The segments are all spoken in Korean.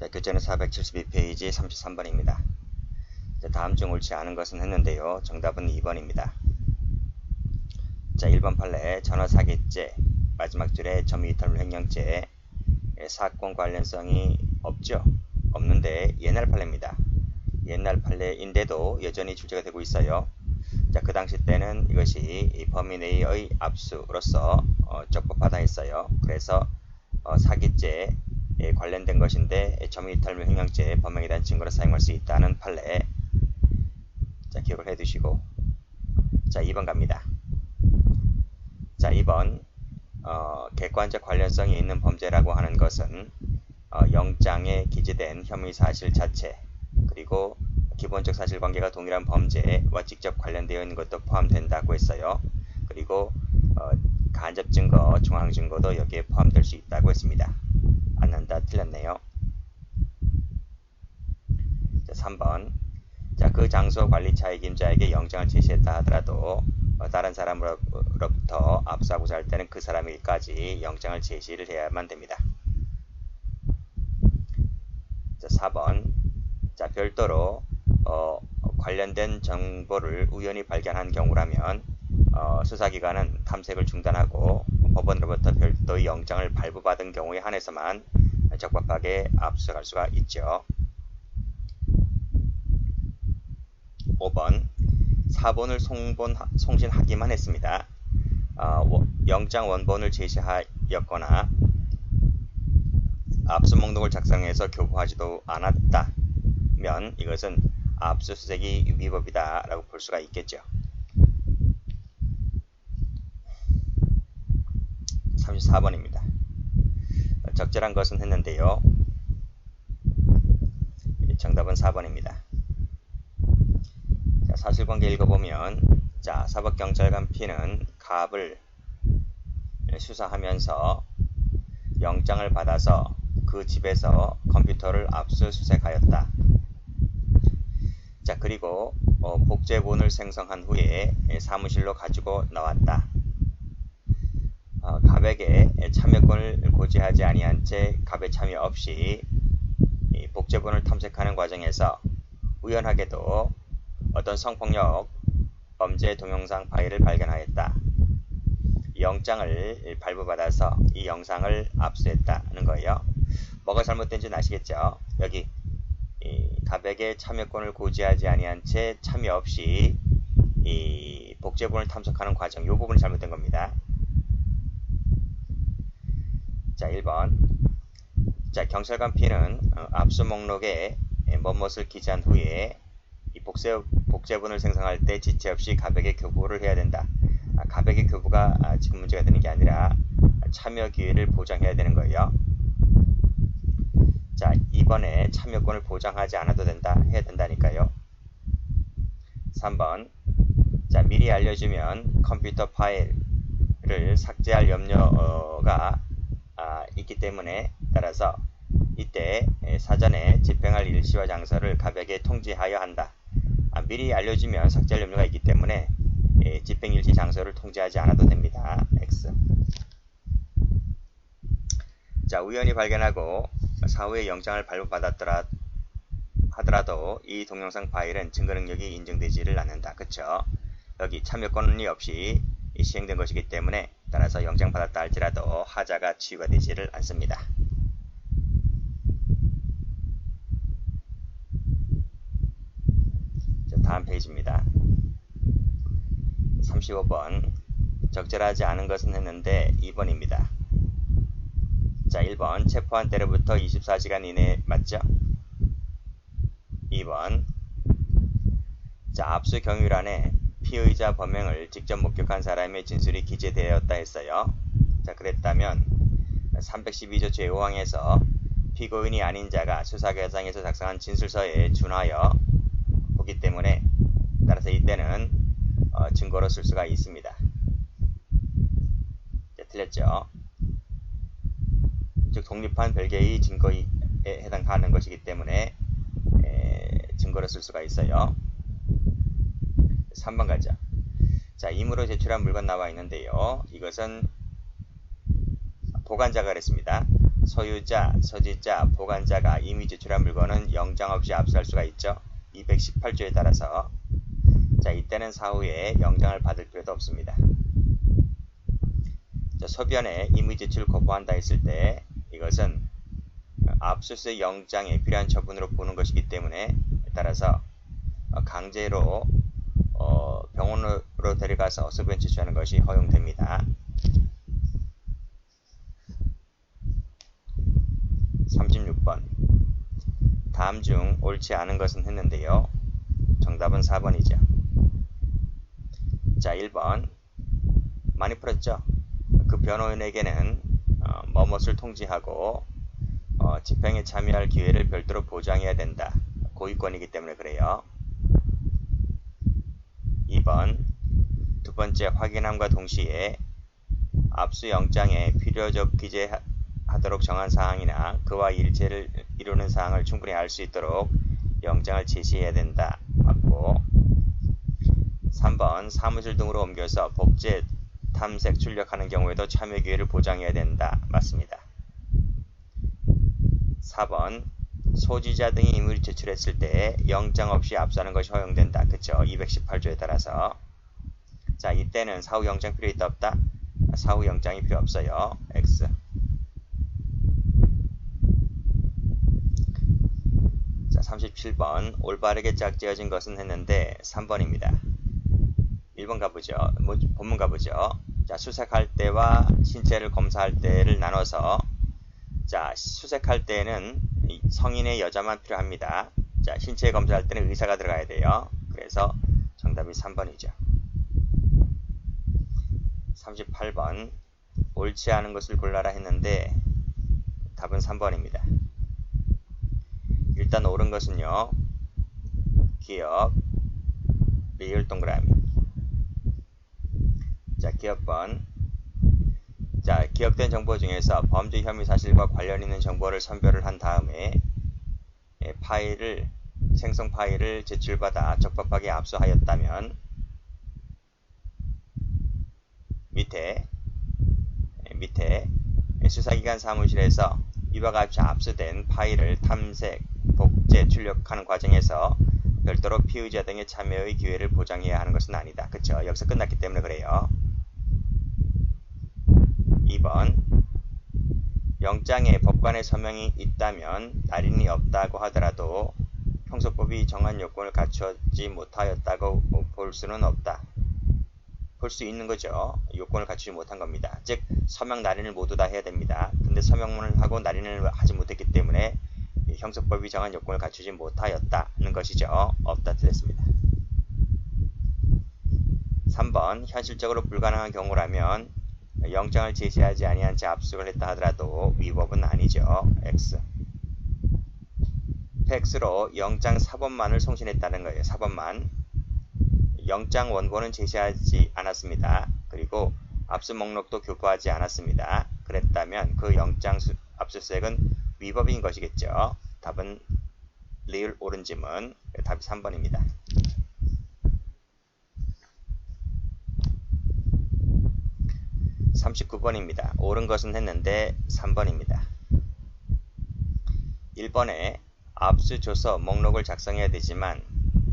자, 교재는 472페이지 33번입니다. 다음 중 옳지 않은 것은 했는데요. 정답은 2번입니다. 자, 1번 판례 전화사기죄 마지막 줄에 점유이탈물 횡령죄 사건 관련성이 없죠. 없는데 옛날 판례입니다. 옛날 판례인데도 여전히 출제가 되고 있어요. 자, 그 당시 때는 이것이 이 범위 내의 압수로서 적법하다 했어요. 그래서 사기죄에 관련된 것인데 점유이탈물 횡령죄 범행에 대한 증거로 사용할 수 있다는 판례. 자, 기억을 해 두시고. 자, 2번 갑니다. 자, 2번 객관적 관련성이 있는 범죄라고 하는 것은 영장에 기재된 혐의 사실 자체 그리고 기본적 사실관계가 동일한 범죄와 직접 관련되어 있는 것도 포함된다고 했어요. 그리고 간접 증거, 중앙 증거도 여기에 포함될 수 있다고 했습니다. 않는다, 틀렸네요. 자, 3번. 자, 그 장소 관리 차익임자에게 영장을 제시했다 하더라도 다른 사람으로부터 압수하고자 할 때는 그 사람에게까지 영장을 제시를 해야만 됩니다. 자, 4번. 자, 별도로 관련된 정보를 우연히 발견한 경우라면 수사기관은 탐색을 중단하고 법원으로부터 별도의 영장을 발부받은 경우에 한해서만 적법하게 압수할 수가 있죠. 5번. 사본을 송신하기만 했습니다. 영장 원본을 제시하였거나 압수 목록을 작성해서 교부하지도 않았다면 이것은 압수수색이 위법이다 라고 볼 수가 있겠죠. 34번입니다. 적절한 것은 했는데요. 정답은 4번입니다. 자, 사실관계 읽어보면 자, 사법경찰관 P는 갑을 수사하면서 영장을 받아서 그 집에서 컴퓨터를 압수수색하였다. 자, 그리고 복제본을 생성한 후에 사무실로 가지고 나왔다. 갑에게 참여권을 고지하지 아니한 채 갑의 참여 없이 이 복제본을 탐색하는 과정에서 우연하게도 어떤 성폭력 범죄 동영상 파일을 발견하였다. 영장을 발부받아서 이 영상을 압수했다는 거예요. 뭐가 잘못된지는 아시겠죠? 여기 갑에게 참여권을 고지하지 아니한 채 참여 없이 이 복제본을 탐색하는 과정, 이 부분이 잘못된 겁니다. 자, 1번. 자, 경찰관 P는 압수 목록에 뭐뭇을 기재한 후에 이 복제본을 생성할 때 지체 없이 갑에게 교부를 해야 된다. 갑에게 교부가 지금 문제가 되는 게 아니라 참여 기회를 보장해야 되는 거예요. 자, 이번에 참여권을 보장하지 않아도 된다, 해야 된다니까요. 3번. 자, 미리 알려주면 컴퓨터 파일을 삭제할 염려가 있기 때문에 따라서 이때 사전에 집행할 일시와 장소를 갑에게 통지하여야 한다. 미리 알려주면 삭제할 염려가 있기 때문에 집행 일시 장소를 통지하지 않아도 됩니다. X. 자, 우연히 발견하고 사후에 영장을 발부받았더라 하더라도 이 동영상 파일은 증거 능력이 인정되지를 않는다. 그쵸? 여기 참여권이 없이 시행된 것이기 때문에 따라서 영장 받았다 할지라도 하자가 치유가 되지를 않습니다. 자, 다음 페이지입니다. 35번. 적절하지 않은 것은 했는데 2번입니다. 자, 1번. 체포한 때로부터 24시간 이내 맞죠? 2번. 자, 압수 경위란에 피의자 범행을 직접 목격한 사람의 진술이 기재되었다 했어요. 자, 그랬다면 312조 제5항에서 피고인이 아닌 자가 수사 과정에서 작성한 진술서에 준하여 보기 때문에 따라서 이때는 증거로 쓸 수가 있습니다. 자, 틀렸죠? 즉 독립한 별개의 증거에 해당하는 것이기 때문에 증거로 쓸 수가 있어요. 3번 가죠. 자, 임의로 제출한 물건 나와 있는데요. 이것은 보관자가 그랬습니다. 소유자, 소지자, 보관자가 이미 제출한 물건은 영장 없이 압수할 수가 있죠. 218조에 따라서. 자, 이때는 사후에 영장을 받을 필요도 없습니다. 자, 소변에 이미 제출 거부한다 했을 때 이것은 압수수색 영장에 필요한 처분으로 보는 것이기 때문에 따라서 강제로 병원으로 데려가서 소변 채취하는 것이 허용됩니다. 36번. 다음 중 옳지 않은 것은 했는데요. 정답은 4번이죠. 자, 1번. 많이 풀었죠? 그 변호인에게는 뭐뭇을 통지하고 집행에 참여할 기회를 별도로 보장해야 된다. 고의권이기 때문에 그래요. 2번. 두 번째, 확인함과 동시에 압수영장에 필요적 기재하도록 정한 사항이나 그와 일체를 이루는 사항을 충분히 알 수 있도록 영장을 제시해야 된다. 맞고. 3번. 사무실 등으로 옮겨서 복제, 탐색, 출력하는 경우에도 참여 기회를 보장해야 된다. 맞습니다. 4번. 소지자 등이 임의를 제출했을 때 영장 없이 압수하는 것이 허용된다. 그쵸? 218조에 따라서. 자, 이때는 사후 영장 필요 있다 없다? 사후 영장이 필요 없어요. X. 자, 37번. 올바르게 짝지어진 것은 했는데 3번입니다. 1번 가보죠. 본문 가보죠. 자, 수색할 때와 신체를 검사할 때를 나눠서, 자, 수색할 때는 성인의 여자만 필요합니다. 자, 신체 검사할 때는 의사가 들어가야 돼요. 그래서 정답이 3번이죠. 38번. 옳지 않은 것을 골라라 했는데 답은 3번입니다. 일단 옳은 것은요. 기억, 리을 동그라미. 자, 기억번. 자, 기억된 정보 중에서 범죄 혐의 사실과 관련 있는 정보를 선별을 한 다음에 생성 파일을 제출받아 적법하게 압수하였다면 밑에 수사기관 사무실에서 이와 같이 압수된 파일을 탐색, 복제, 출력하는 과정에서 별도로 피의자 등의 참여의 기회를 보장해야 하는 것은 아니다. 그쵸? 여기서 끝났기 때문에 그래요. 2번. 영장에 법관의 서명이 있다면 날인이 없다고 하더라도 형소법이 정한 요건을 갖추지 못하였다고 볼 수는 없다. 볼 수 있는 거죠. 요건을 갖추지 못한 겁니다. 즉 서명 날인을 모두 다 해야 됩니다. 근데 서명문을 하고 날인을 하지 못했기 때문에 형소법이 정한 요건을 갖추지 못하였다는 것이죠. 없다 틀렸습니다. 3번. 현실적으로 불가능한 경우라면 영장을 제시하지 아니한 채 압수를 했다 하더라도 위법은 아니죠. X. 팩스로 영장 사본만을 송신했다는 거예요. 사본만. 영장 원본은 제시하지 않았습니다. 그리고 압수 목록도 교부하지 않았습니다. 그랬다면 그 영장 압수수색은 위법인 것이겠죠. 답은 리을 옳은 지문. 답이 3번입니다. 39번입니다. 옳은 것은 했는데 3번입니다. 1번에 압수조서 목록을 작성해야 되지만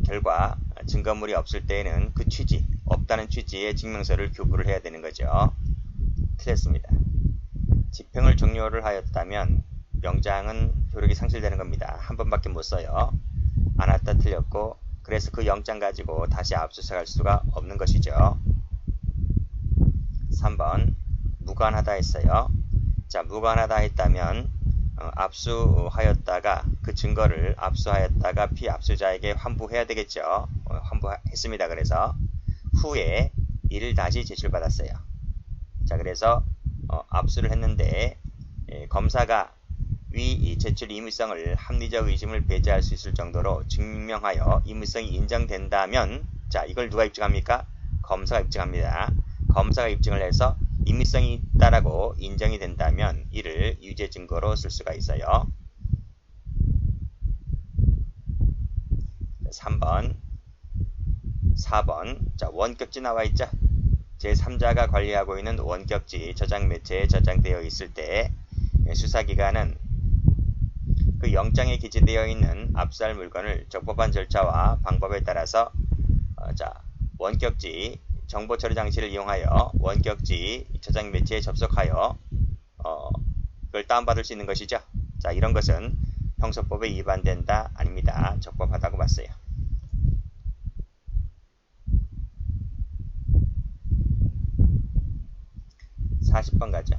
결과 증거물이 없을 때에는 그 취지, 없다는 취지의 증명서를 교부를 해야 되는 거죠. 틀렸습니다. 집행을 종료를 하였다면 영장은 효력이 상실되는 겁니다. 한 번밖에 못 써요. 안 왔다 틀렸고, 그래서 그 영장 가지고 다시 압수수색할 수가 없는 것이죠. 3번. 무관하다 했어요. 자, 무관하다 했다면 압수하였다가 그 증거를 압수하였다가 피압수자에게 환부해야 되겠죠. 환부했습니다. 그래서 후에 이를 다시 제출받았어요. 자, 그래서 압수를 했는데 검사가 위 제출 임의성을 합리적 의심을 배제할 수 있을 정도로 증명하여 임의성이 인정된다면, 자, 이걸 누가 입증합니까? 검사가 입증합니다. 검사가 입증을 해서 임의성이 있다라고 인정이 된다면 이를 유죄 증거로 쓸 수가 있어요. 3번, 4번. 자, 원격지 나와 있죠? 제3자가 관리하고 있는 원격지 저장 매체에 저장되어 있을 때 수사기관은 그 영장에 기재되어 있는 압수할 물건을 적법한 절차와 방법에 따라서 원격지 정보처리 장치를 이용하여 원격지 저장 매체에 접속하여 그걸 다운받을 수 있는 것이죠. 자, 이런 것은 형소법에 위반된다 아닙니다. 적법하다고 봤어요. 40번 가죠.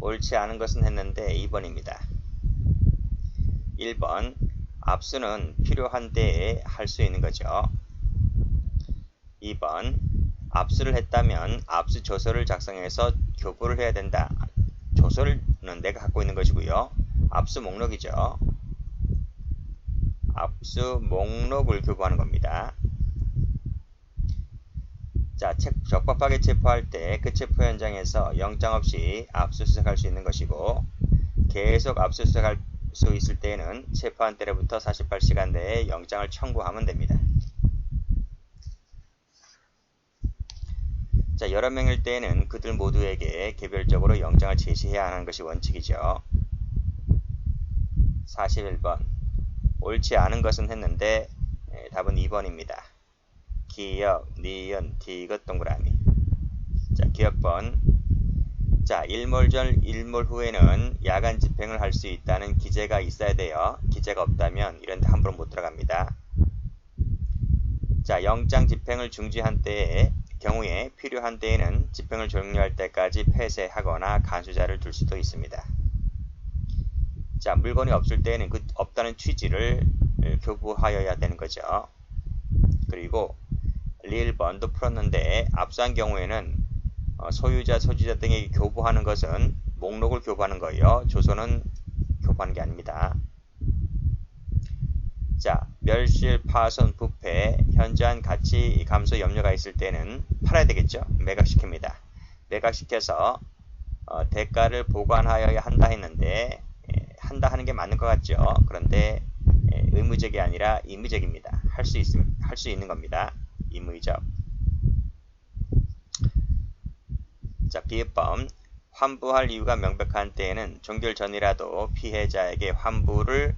옳지 않은 것은 했는데 2번입니다. 1번 압수는 필요한 때에 할 수 있는 거죠. 2번 압수를 했다면 압수 조서를 작성해서 교부를 해야 된다. 조서는 내가 갖고 있는 것이고요. 압수 목록이죠. 압수 목록을 교부하는 겁니다. 자, 적법하게 체포할 때 그 체포 현장에서 영장 없이 압수수색할 수 있는 것이고, 계속 압수수색할 수 있을 때에는 체포한 때로부터 48시간 내에 영장을 청구하면 됩니다. 자, 여러 명일 때에는 그들 모두에게 개별적으로 영장을 제시해야 하는 것이 원칙이죠. 41번 옳지 않은 것은 했는데 답은 2번입니다. 기역, 니은, 디귿 동그라미. 자, 기역번. 자, 일몰 후에는 야간 집행을 할 수 있다는 기재가 있어야 돼요. 기재가 없다면 이런 데 함부로 못 들어갑니다. 자, 영장 집행을 중지한 때에 경우에 필요한 때에는 집행을 종료할 때까지 폐쇄하거나 간수자를 둘 수도 있습니다. 자, 물건이 없을 때에는 그 없다는 취지를 교부하여야 되는 거죠. 그리고 리을번도 풀었는데 압수한 경우에는 소유자, 소지자 등에게 교부하는 것은 목록을 교부하는 거예요. 조서는 교부하는 게 아닙니다. 자, 멸실, 파손, 부패, 현저한 가치 감소 염려가 있을 때는 팔아야 되겠죠. 매각시킵니다. 매각시켜서 대가를 보관하여야 한다 했는데 한다 하는 게 맞는 것 같죠. 그런데 의무적이 아니라 임의적입니다. 할 수 있는 겁니다. 임의적. 자, 비읍범. 환부할 이유가 명백한 때에는 종결 전이라도 피해자에게 환부를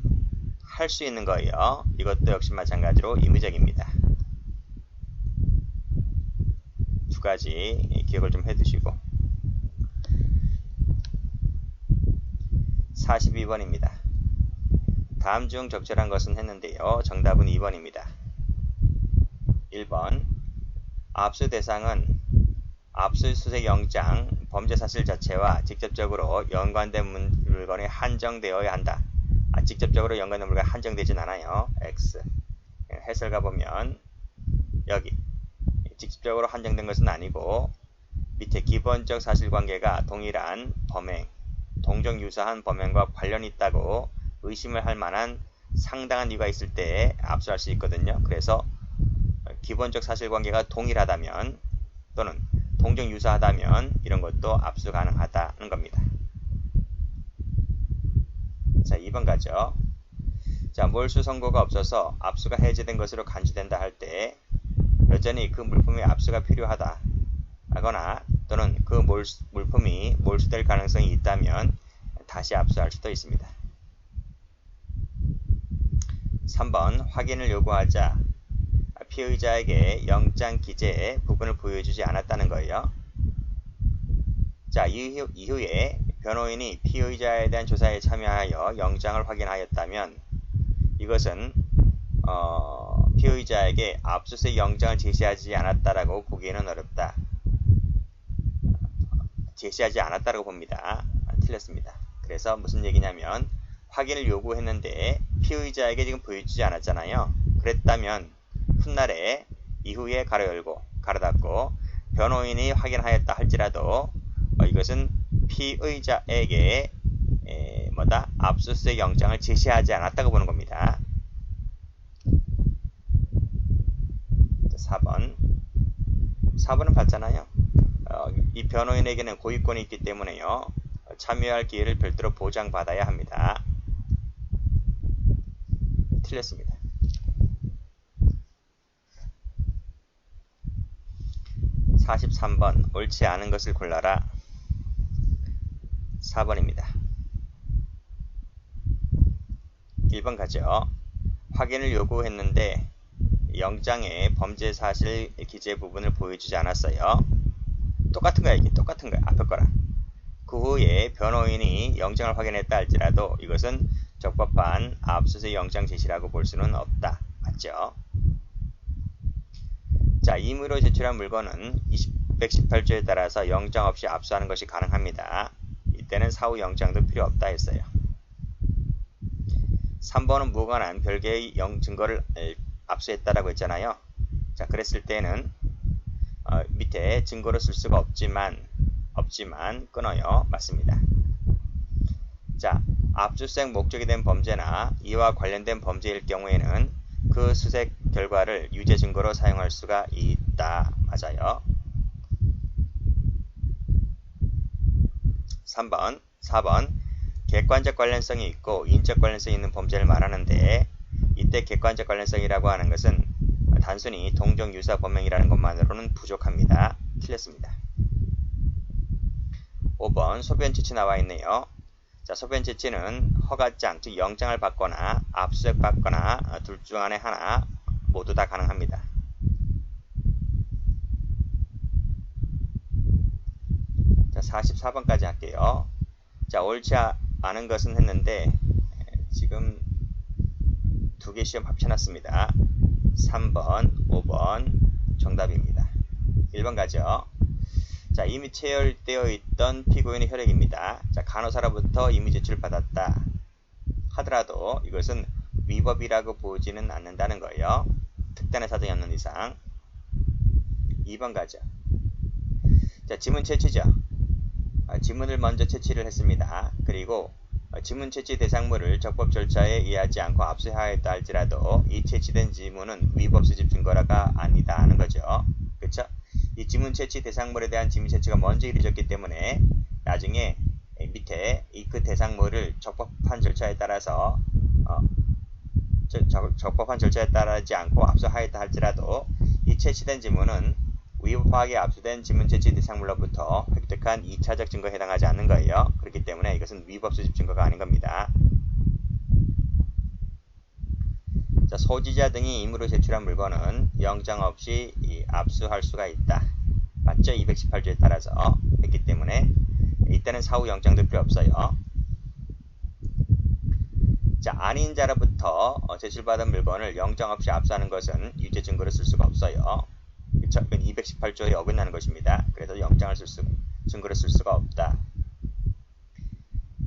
할 수 있는 거예요. 이것도 역시 마찬가지로 임의적입니다. 두 가지 기억을 좀 해두시고. 42번입니다. 다음 중 적절한 것은 했는데요. 정답은 2번입니다. 1번 압수 대상은 압수수색 영장, 범죄 사실 자체와 직접적으로 연관된 물건에 한정되어야 한다. 직접적으로 연관된 물건에 한정되진 않아요. X. 해설 가보면 여기 직접적으로 한정된 것은 아니고 밑에 기본적 사실관계가 동일한 범행, 동종 유사한 범행과 관련이 있다고 의심을 할 만한 상당한 이유가 있을 때 압수할 수 있거든요. 그래서 기본적 사실관계가 동일하다면 또는 동종 유사하다면 이런 것도 압수 가능하다는 겁니다. 자, 2번 가죠. 자, 몰수 선고가 없어서 압수가 해제된 것으로 간주된다 할 때 여전히 그 물품의 압수가 필요하다 하거나 또는 그 물품이 몰수될 가능성이 있다면 다시 압수할 수도 있습니다. 3번 확인을 요구하자 피의자에게 영장 기재의 부분을 보여주지 않았다는 거예요. 자, 이후에 변호인이 피의자에 대한 조사에 참여하여 영장을 확인하였다면 이것은 피의자에게 압수수색 영장을 제시하지 않았다라고 보기에는 어렵다. 제시하지 않았다라고 봅니다. 틀렸습니다. 그래서 무슨 얘기냐면 확인을 요구했는데 피의자에게 지금 보여주지 않았잖아요. 그랬다면 훗날에 이후에 가로 열고 가로 닫고 변호인이 확인하였다 할지라도 이것은 피의자에게 압수수색 영장을 제시하지 않았다고 보는 겁니다. 4번은 봤잖아요. 이 변호인에게는 고의권이 있기 때문에요. 참여할 기회를 별도로 보장받아야 합니다. 틀렸습니다. 43번 옳지 않은 것을 골라라. 4번입니다. 1번 가죠. 확인을 요구했는데 영장의 범죄 사실 기재 부분을 보여주지 않았어요. 똑같은 거야, 이게. 똑같은 거야, 앞에 거랑. 그 후에 변호인이 영장을 확인했다 할지라도 이것은 적법한 압수수색 영장 제시라고 볼 수는 없다. 맞죠? 자, 임의로 제출한 물건은 218조에 따라서 영장 없이 압수하는 것이 가능합니다. 이때는 사후 영장도 필요 없다 했어요. 3번은 무관한 별개의 증거를 압수했다라고 했잖아요. 자, 그랬을 때는 밑에 증거로 쓸 수가 없지만 끊어요. 맞습니다. 자, 압수수색 목적이 된 범죄나 이와 관련된 범죄일 경우에는 그 수색 결과를 유죄 증거로 사용할 수가 있다. 맞아요. 4번 객관적 관련성이 있고 인적 관련성이 있는 범죄를 말하는데 이때 객관적 관련성이라고 하는 것은 단순히 동종 유사 범행이라는 것만으로는 부족합니다. 틀렸습니다. 5번 소변 채취 나와 있네요. 자, 소변 채취는 허가장, 즉 영장을 받거나 압수수색 받거나 둘 중 안에 하나 모두 다 가능합니다. 자, 44번까지 할게요. 자, 옳지 않은 것은 했는데 지금 두 개 시험 합쳐놨습니다. 3번, 5번 정답입니다. 1번 가죠. 자, 이미 체열되어 있던 피고인의 혈액입니다. 자, 간호사로부터 이미 제출을 받았다 하더라도 이것은 위법이라고 보지는 않는다는 거예요. 특단의 사정이 없는 이상. 2번 가죠. 자, 지문 채취죠. 지문을 먼저 채취를 했습니다. 그리고 지문 채취 대상물을 적법 절차에 의하지 않고 압수하였다 할지라도 이 채취된 지문은 위법 수집 증거가 아니다 하는 거죠. 그렇죠? 이 지문 채취 대상물에 대한 지문 채취가 먼저 이루어졌기 때문에 나중에 밑에 그 대상물을 적법한 절차에 따라서 적법한 절차에 따르지 않고 압수하였다 할지라도 이 채취된 지문은 위법하게 압수된 지문 채취 대상물로부터 획득한 2차적 증거에 해당하지 않는 거예요. 그렇기 때문에 이것은 위법 수집 증거가 아닌 겁니다. 자, 소지자 등이 임의로 제출한 물건은 영장 없이 압수할 수가 있다. 맞죠? 218조에 따라서 했기 때문에 이때는 사후 영장도 필요 없어요. 자, 아닌 자로부터 제출받은 물건을 영장 없이 압수하는 것은 유죄 증거로 쓸 수가 없어요. 그쵸? 이건 218조에 어긋나는 것입니다. 그래서 영장을 증거로 쓸 수가 없다.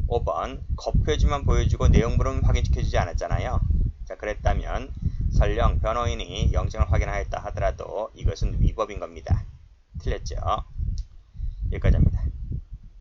5번 거표지만 보여주고 내용물은 확인시켜주지 않았잖아요. 자, 그랬다면 설령 변호인이 영장을 확인하였다 하더라도 이것은 위법인 겁니다. 틀렸죠? 여기까지 합니다.